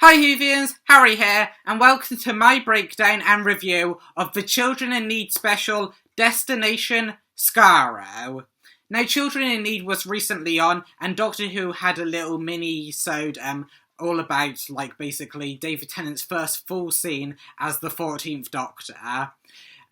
Hi Whovians, Harry here, and welcome to my breakdown and review of the Children in Need special, Destination Skaro. Now, Children in Need was recently on, and Doctor Who had a little mini-sode all about, basically, David Tennant's first full scene as the 14th Doctor.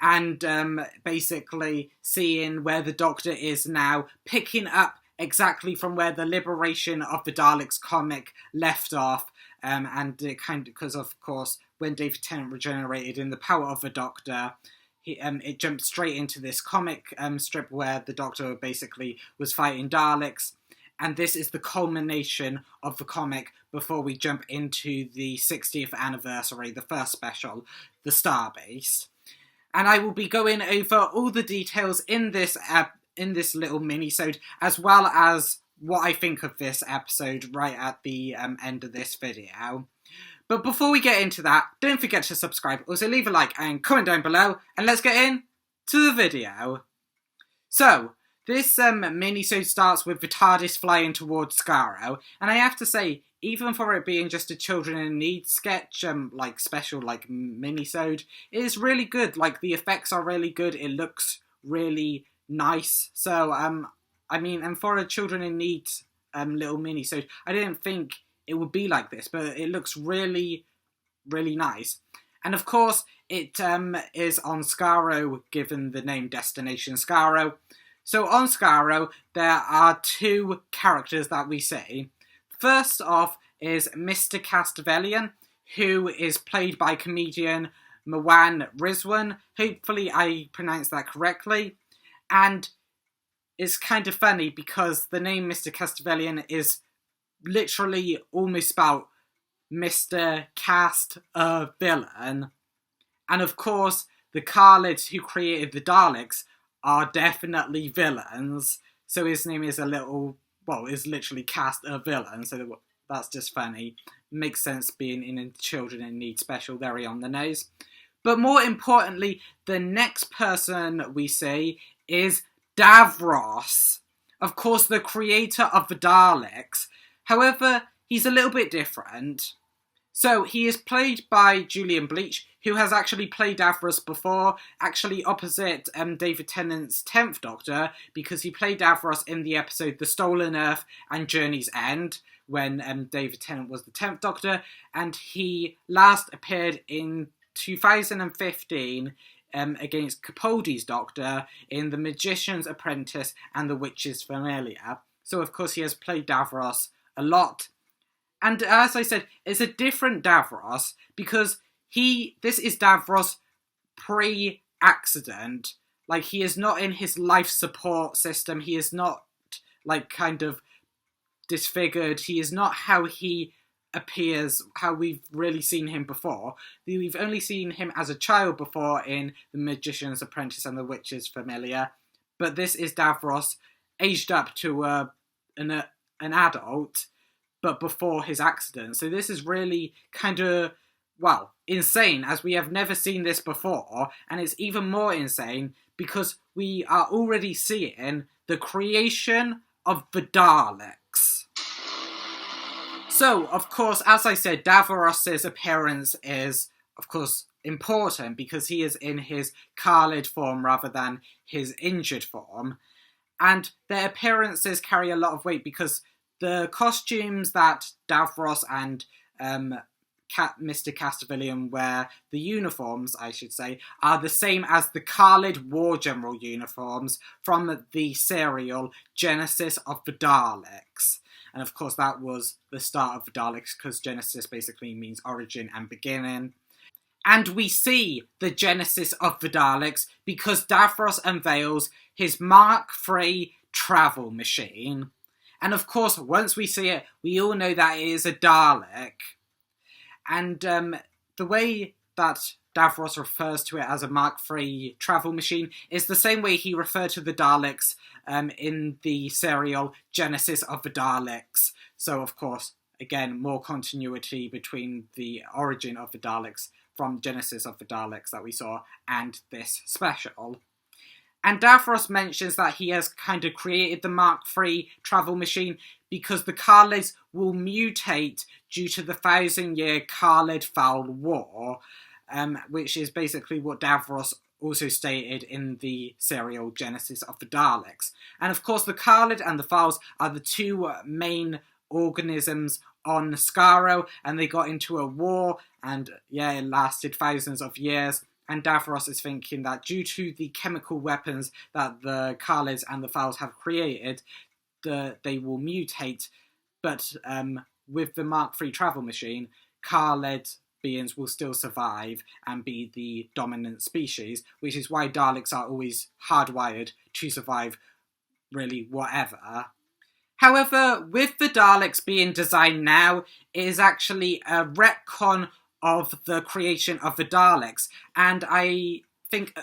And basically seeing where the Doctor is now, picking up exactly from where the Liberation of the Daleks comic left off. And it because, of course, when David Tennant regenerated in the power of the Doctor, it jumped straight into this comic strip where the Doctor basically was fighting Daleks. And this is the culmination of the comic before we jump into the 60th anniversary, the first special, the Starbase. And I will be going over all the details in this little mini-sode, as well as what I think of this episode right at the end of this video. But before we get into that, don't forget to subscribe, also leave a like and comment down below, and let's get into the video. So, this mini-sode starts with the TARDIS flying towards Skaro, and I have to say, even for it being just a Children in Need sketch, special, mini-sode, it is really good. The effects are really good, it looks really nice, so, and for a Children in Need little mini-sode, I didn't think it would be like this, but it looks really, really nice. And of course, it is on Skaro, given the name Destination Skaro. So on Skaro, there are two characters that we see. First off is Mr. Castavellian, who is played by comedian Mwan Rizwan. Hopefully I pronounced that correctly. And it's kind of funny because the name Mr. Castavellian is literally almost spelled Mr. Cast a Villain. And of course, the Carlids who created the Daleks are definitely villains. So his name is is literally Cast a Villain. So that's just funny. Makes sense being in a Children in Need special, very on the nose. But more importantly, the next person we see is Davros. Of course, the creator of the Daleks. However, he's a little bit different. So, he is played by Julian Bleach, who has actually played Davros before, actually opposite David Tennant's 10th Doctor, because he played Davros in the episode The Stolen Earth and Journey's End, when David Tennant was the 10th Doctor, and he last appeared in 2015 against Capaldi's Doctor in The Magician's Apprentice and The Witch's Familiar. So, of course, he has played Davros a lot. And as I said, it's a different Davros because this is Davros pre-accident. He is not in his life support system. He is not, kind of disfigured. He is not how he appears, how we've really seen him before. We've only seen him as a child before in The Magician's Apprentice and The Witch's Familiar. But this is Davros aged up to an adult, but before his accident. So this is really kind of, insane, as we have never seen this before. And it's even more insane because we are already seeing the creation of the Daleks. So, of course, as I said, Davros' appearance is, of course, important because he is in his Khalid form rather than his injured form. And their appearances carry a lot of weight because the costumes that Davros and Mr. Castavellian wear, the uniforms, I should say, are the same as the Khalid War General uniforms from the serial Genesis of the Daleks. And of course that was the start of the Daleks because Genesis basically means origin and beginning. And we see the genesis of the Daleks because Davros unveils his Mark III travel machine. And of course, once we see it, we all know that it is a Dalek. And the way that Davros refers to it as a Mark III travel machine is the same way he referred to the Daleks in the serial Genesis of the Daleks. So, of course, again, more continuity between the origin of the Daleks from Genesis of the Daleks that we saw and this special. And Davros mentions that he has kind of created the Mark III travel machine because the Khalids will mutate due to the 1,000-year Khalid-Foul War, which is basically what Davros also stated in the serial Genesis of the Daleks. And of course the Khalid and the Fouls are the two main organisms on Skaro, and they got into a war, and it lasted thousands of years. And Davros is thinking that due to the chemical weapons that the Khalids and the Fouls have created, they will mutate. But with the Mark III travel machine, Khalid beings will still survive and be the dominant species, which is why Daleks are always hardwired to survive really whatever. However, with the Daleks being designed now, it is actually a retcon of the creation of the Daleks, and I think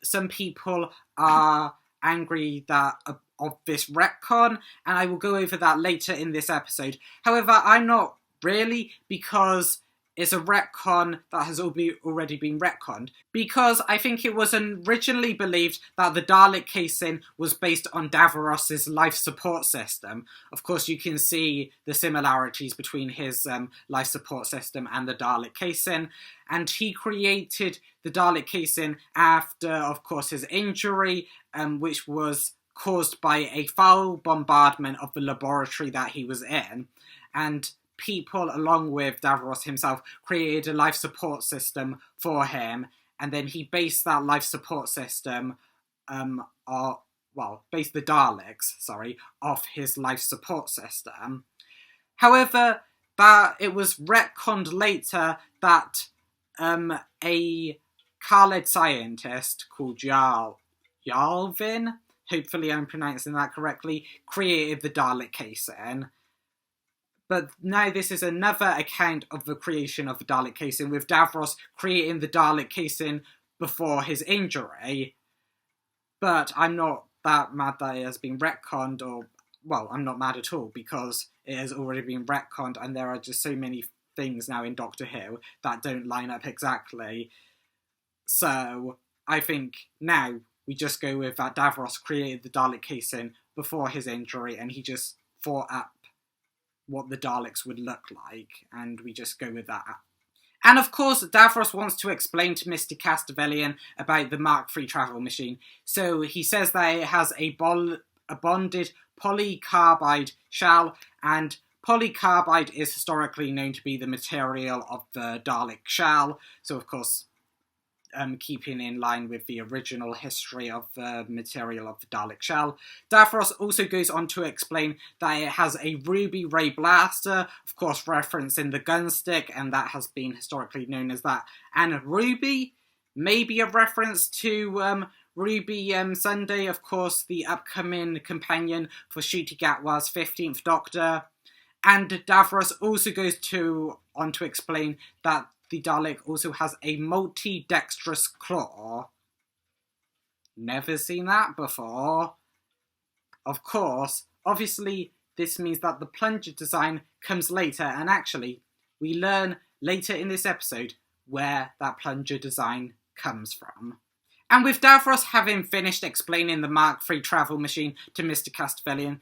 some people are angry of this retcon, and I will go over that later in this episode. However, I'm not really, because it's a retcon that has already been retconned, because I think it was originally believed that the Dalek casing was based on Davros's life support system. Of course, you can see the similarities between his life support system and the Dalek casing, and he created the Dalek casing after, of course, his injury, which was caused by a foul bombardment of the laboratory that he was in, and people, along with Davros himself, created a life support system for him, and then he based that life support system, based the Daleks, off his life support system. However, that it was retconned later that a Khalid scientist called Yalvin, hopefully I'm pronouncing that correctly, created the Dalek casing. But now this is another account of the creation of the Dalek casing, with Davros creating the Dalek casing before his injury. But I'm not that mad that it has been retconned, I'm not mad at all, because it has already been retconned, and there are just so many things now in Doctor Who that don't line up exactly. So I think now we just go with that Davros created the Dalek casing before his injury, and he just thought up what the Daleks would look like, and we just go with that. And of course, Davros wants to explain to Mr. Castavellian about the Mark III travel machine. So he says that it has a bonded polycarbide shell, and polycarbide is historically known to be the material of the Dalek shell. So of course, keeping in line with the original history of the material of the Dalek shell. Davros also goes on to explain that it has a ruby ray blaster, of course referencing the gunstick, and that has been historically known as that. And ruby may be a reference to Ruby Sunday, of course the upcoming companion for Ncuti Gatwa's 15th Doctor. And Davros also goes on to explain that the Dalek also has a multi-dexterous claw. Never seen that before. Of course, obviously, this means that the plunger design comes later, and actually, we learn later in this episode where that plunger design comes from. And with Davros having finished explaining the Mark III travel machine to Mr. Castavellian,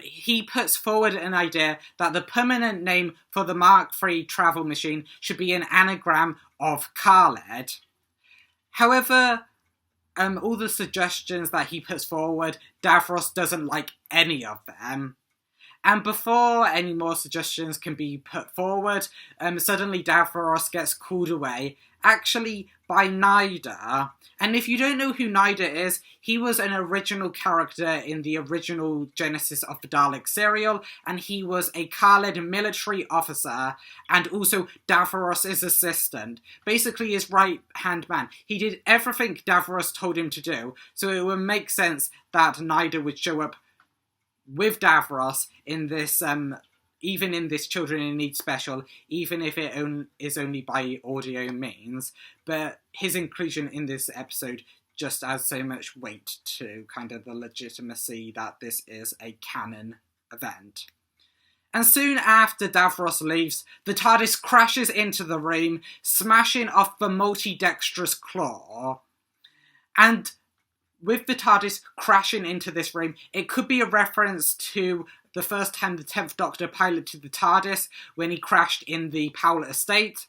he puts forward an idea that the permanent name for the Mark III travel machine should be an anagram of Khaled. However, all the suggestions that he puts forward, Davros doesn't like any of them. And before any more suggestions can be put forward, suddenly Davros gets called away, actually by Nyder. And if you don't know who Nyder is, he was an original character in the original Genesis of the Daleks serial, and he was a Khaled military officer, and also Davros' assistant. Basically his right-hand man. He did everything Davros told him to do, so it would make sense that Nyder would show up with Davros in this, even in this Children in Need special, even if it is only by audio means. But his inclusion in this episode just adds so much weight to kind of the legitimacy that this is a canon event. And soon after Davros leaves, the TARDIS crashes into the room, smashing off the multi-dexterous claw. And with the TARDIS crashing into this room, it could be a reference to the first time the 10th Doctor piloted the TARDIS when he crashed in the Powell estate.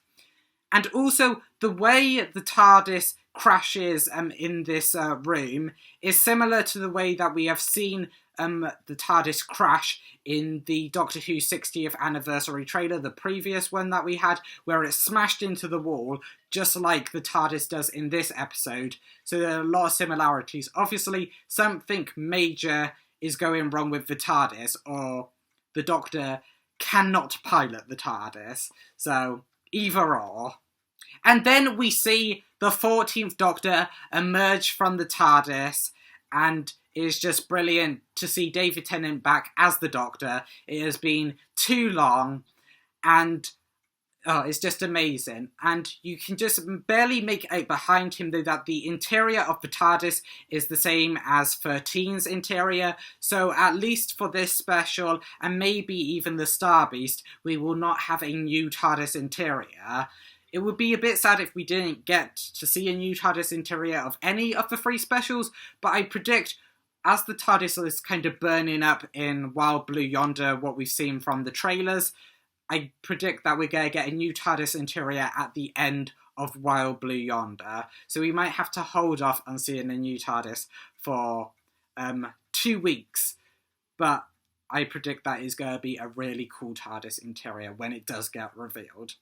And also, the way the TARDIS crashes in this room is similar to the way that we have seen the TARDIS crash in the Doctor Who 60th anniversary trailer, the previous one that we had, where it smashed into the wall, just like the TARDIS does in this episode. So there are a lot of similarities. Obviously, something major is going wrong with the TARDIS, or the Doctor cannot pilot the TARDIS. So, either or. And then we see the 14th Doctor emerge from the TARDIS, and it is just brilliant to see David Tennant back as the Doctor. It has been too long, and it's just amazing. And you can just barely make out behind him, though, that the interior of the TARDIS is the same as 13's interior. So at least for this special, and maybe even the Star Beast, we will not have a new TARDIS interior. It would be a bit sad if we didn't get to see a new TARDIS interior of any of the 3 specials, but I predict, as the TARDIS is kind of burning up in Wild Blue Yonder, what we've seen from the trailers, I predict that we're going to get a new TARDIS interior at the end of Wild Blue Yonder. So we might have to hold off on seeing a new TARDIS for 2 weeks, but I predict that is going to be a really cool TARDIS interior when it does get revealed.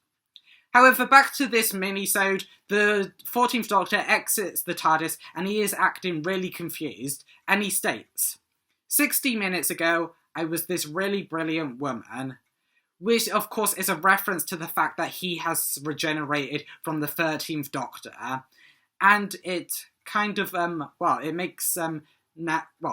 However, back to this minisode, the 14th Doctor exits the TARDIS and he is acting really confused, and he states, 60 minutes ago, I was this really brilliant woman, which of course is a reference to the fact that he has regenerated from the 13th Doctor, and it kind of, it makes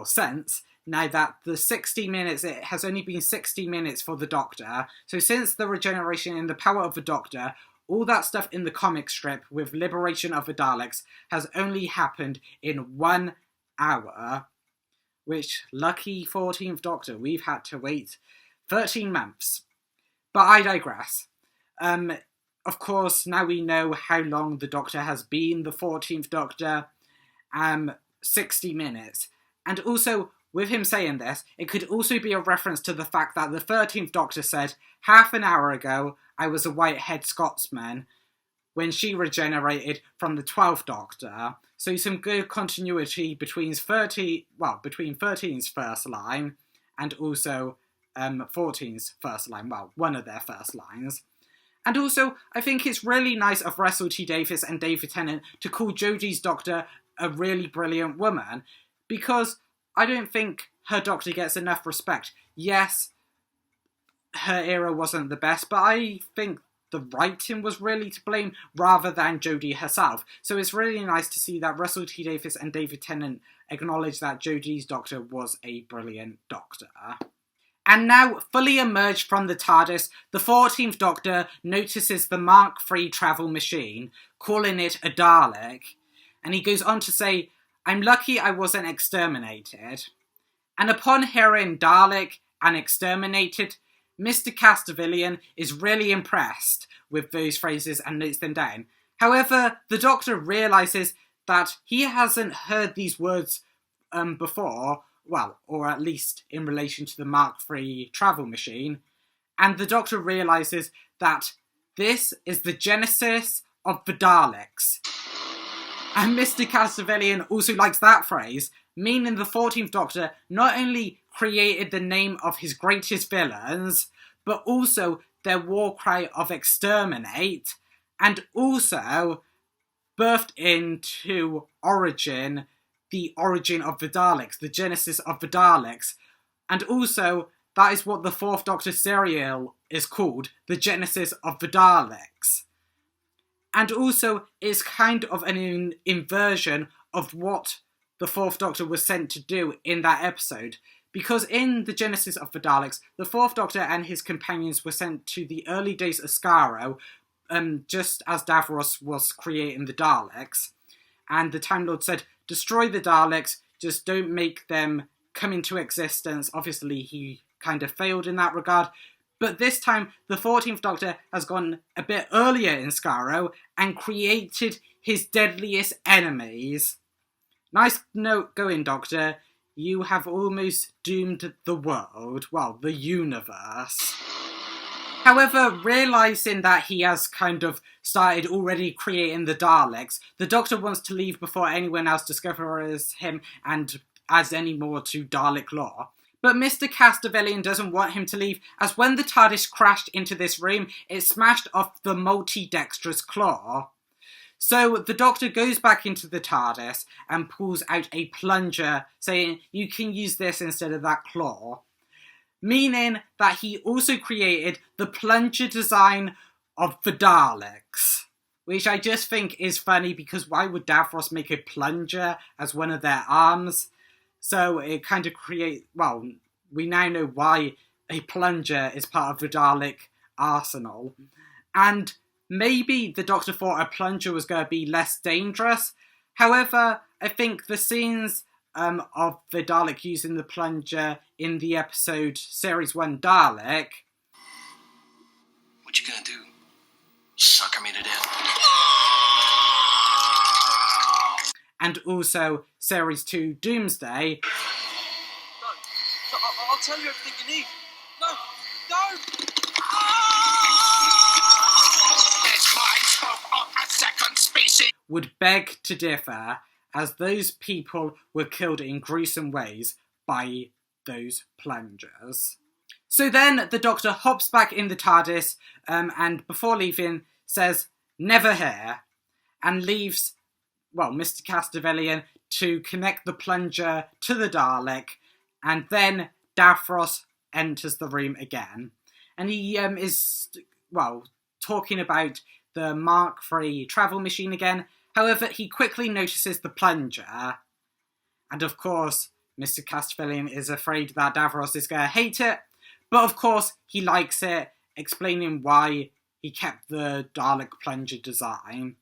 sense now that the 60 minutes, it has only been 60 minutes for the Doctor. So since the regeneration in the power of the Doctor, all that stuff in the comic strip with liberation of the Daleks has only happened in 1 hour. Which, lucky 14th Doctor, we've had to wait 13 months. But I digress. Of course, now we know how long the Doctor has been the 14th Doctor. 60 minutes. And also, with him saying this, it could also be a reference to the fact that the 13th Doctor said, half an hour ago, I was a white-haired Scotsman, when she regenerated from the 12th Doctor. So some good continuity between 13's first line and also 14's first line. Well, one of their first lines. And also, I think it's really nice of Russell T Davies and David Tennant to call Jodie's Doctor a really brilliant woman, because I don't think her Doctor gets enough respect. Yes, her era wasn't the best, but I think the writing was really to blame rather than Jodie herself. So it's really nice to see that Russell T Davies and David Tennant acknowledge that Jodie's Doctor was a brilliant Doctor. And now, fully emerged from the TARDIS, the 14th Doctor notices the Mark III travel machine, calling it a Dalek. And he goes on to say, I'm lucky I wasn't exterminated. And upon hearing Dalek and exterminated, Mr. Castavillian is really impressed with those phrases and notes them down. However, the Doctor realises that he hasn't heard these words before, well, or at least in relation to the Mark III travel machine, and the Doctor realises that this is the genesis of the Daleks. And Mr. Castavillian also likes that phrase, meaning the 14th Doctor not only created the name of his greatest villains, but also their war cry of exterminate, and also birthed into origin, the origin of the Daleks, the genesis of the Daleks. And also, that is what the 4th Doctor serial is called, the genesis of the Daleks. And also, it's kind of an inversion of what the 4th Doctor was sent to do in that episode. Because in the Genesis of the Daleks, the 4th Doctor and his companions were sent to the early days of Skaro, just as Davros was creating the Daleks. And the Time Lord said, destroy the Daleks, just don't make them come into existence. Obviously, he kind of failed in that regard. But this time, the 14th Doctor has gone a bit earlier in Skaro and created his deadliest enemies. Nice note going, Doctor. You have almost doomed the world, well, the universe. However, realising that he has kind of started already creating the Daleks, the Doctor wants to leave before anyone else discovers him and adds any more to Dalek lore. But Mr. Castavellian doesn't want him to leave, as when the TARDIS crashed into this room, it smashed off the multi-dexterous claw. So the Doctor goes back into the TARDIS and pulls out a plunger, saying, "You can use this instead of that claw." Meaning that he also created the plunger design of the Daleks. Which I just think is funny, because why would Davros make a plunger as one of their arms? So it kind of creates, well, we now know why a plunger is part of the Dalek arsenal. And maybe the Doctor thought a plunger was going to be less dangerous. However, I think the scenes of the Dalek using the plunger in the episode Series 1 Dalek... What you gonna do? Sucker me to death? And also Series 2 Doomsday... No, I'll tell you everything you need. No! It's my hope of a second species! Would beg to differ, as those people were killed in gruesome ways by those plungers. So then the Doctor hops back in the TARDIS and before leaving says, "Never here," and leaves, well, Mr. Castavellian to connect the plunger to the Dalek, and then Davros enters the room again. And he is, well, talking about the Mark III travel machine again. However, he quickly notices the plunger. And of course, Mr. Castavellian is afraid that Davros is going to hate it. But of course, he likes it, explaining why he kept the Dalek plunger design.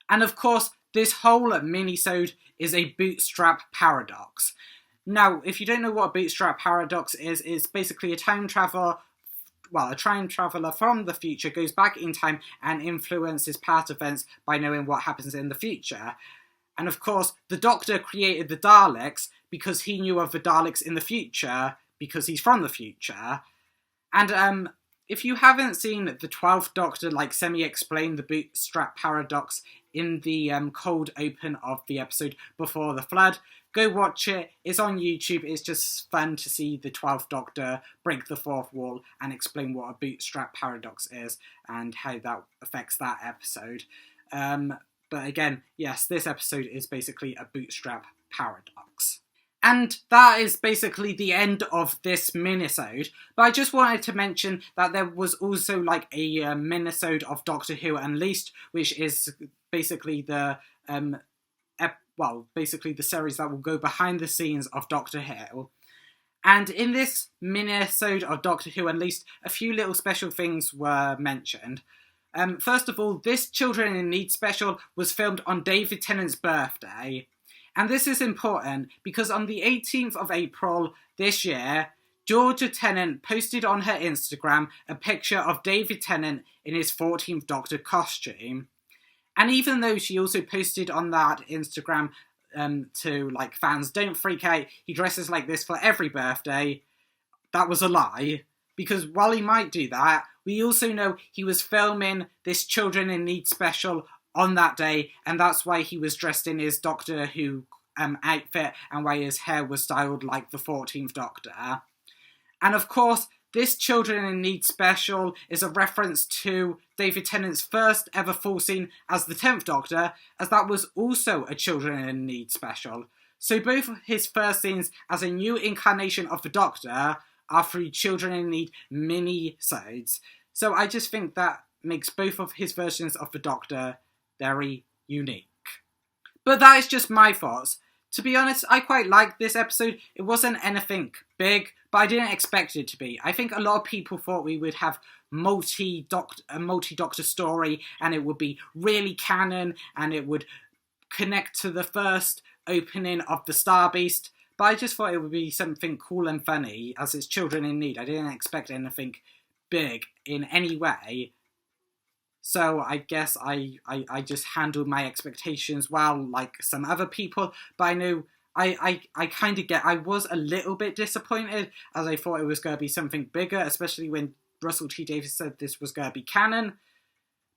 And of course, this whole minisode is a bootstrap paradox. Now, if you don't know what a bootstrap paradox is, it's basically a time traveler from the future goes back in time and influences past events by knowing what happens in the future. And of course, the Doctor created the Daleks because he knew of the Daleks in the future, because he's from the future. And if you haven't seen the 12th Doctor semi-explain the bootstrap paradox in the cold open of the episode Before the Flood, go watch it. It's on YouTube. It's just fun to see the 12th Doctor break the fourth wall and explain what a bootstrap paradox is and how that affects that episode. But again, yes, this episode is basically a bootstrap paradox. And that is basically the end of this minisode. But I just wanted to mention that there was also a minisode of Doctor Who Unleashed, which is basically the the series that will go behind the scenes of Doctor Who. And in this minisode of Doctor Who Unleashed, a few little special things were mentioned. First of all, this Children in Need special was filmed on David Tennant's birthday. And this is important because on the 18th of April this year, Georgia Tennant posted on her Instagram a picture of David Tennant in his 14th Doctor costume. And even though she also posted on that Instagram to fans, "Don't freak out, he dresses like this for every birthday," that was a lie. Because while he might do that, we also know he was filming this Children in Need special on that day, and that's why he was dressed in his Doctor Who outfit and why his hair was styled like the 14th Doctor. And of course, this Children in Need special is a reference to David Tennant's first ever full scene as the 10th Doctor, as that was also a Children in Need special. So both of his first scenes as a new incarnation of the Doctor are through Children in Need mini-sodes. So I just think that makes both of his versions of the Doctor very unique. But that is just my thoughts. To be honest, I quite liked this episode. It wasn't anything big, but I didn't expect it to be. I think a lot of people thought we would have a multi-Doctor story, and it would be really canon, and it would connect to the first opening of the Star Beast. But I just thought it would be something cool and funny, as it's Children in Need. I didn't expect anything big in any way. So I guess I just handled my expectations well, like some other people. But I know I kind of I was a little bit disappointed, as I thought it was going to be something bigger, especially when Russell T Davies said this was going to be canon.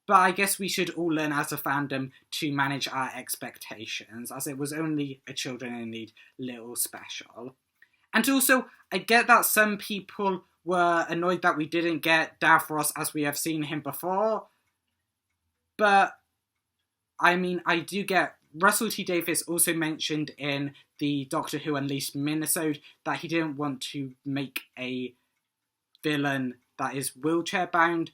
But I guess we should all learn as a fandom to manage our expectations, as it was only a Children in Need little special. And also, I get that some people were annoyed that we didn't get Davros as we have seen him before. But, I mean, I do get... Russell T Davies also mentioned in the Doctor Who Unleashed minisode that he didn't want to make a villain that is wheelchair-bound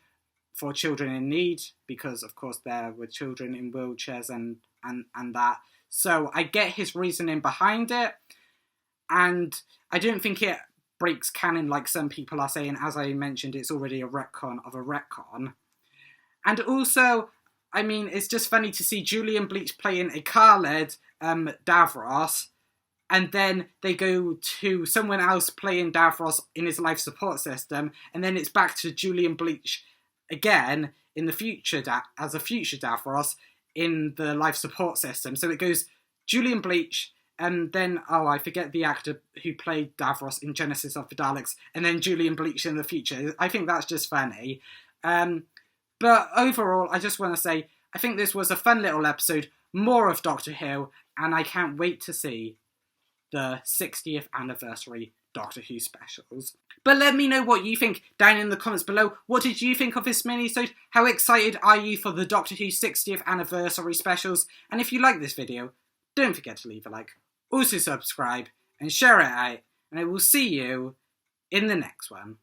for Children in Need, because, of course, there were children in wheelchairs and that. So I get his reasoning behind it, and I don't think it breaks canon like some people are saying. As I mentioned, it's already a retcon of a retcon. And also, I mean, it's just funny to see Julian Bleach playing a Khaled Davros, and then they go to someone else playing Davros in his life support system, and then it's back to Julian Bleach again in the future as a future Davros in the life support system. So it goes Julian Bleach, and then, I forget the actor who played Davros in Genesis of the Daleks, and then Julian Bleach in the future. I think that's just funny. But overall, I just want to say, I think this was a fun little episode, more of Doctor Who, and I can't wait to see the 60th anniversary Doctor Who specials. But let me know what you think down in the comments below. What did you think of this mini-sode? How excited are you for the Doctor Who 60th anniversary specials? And if you like this video, don't forget to leave a like, also subscribe, and share it out, and I will see you in the next one.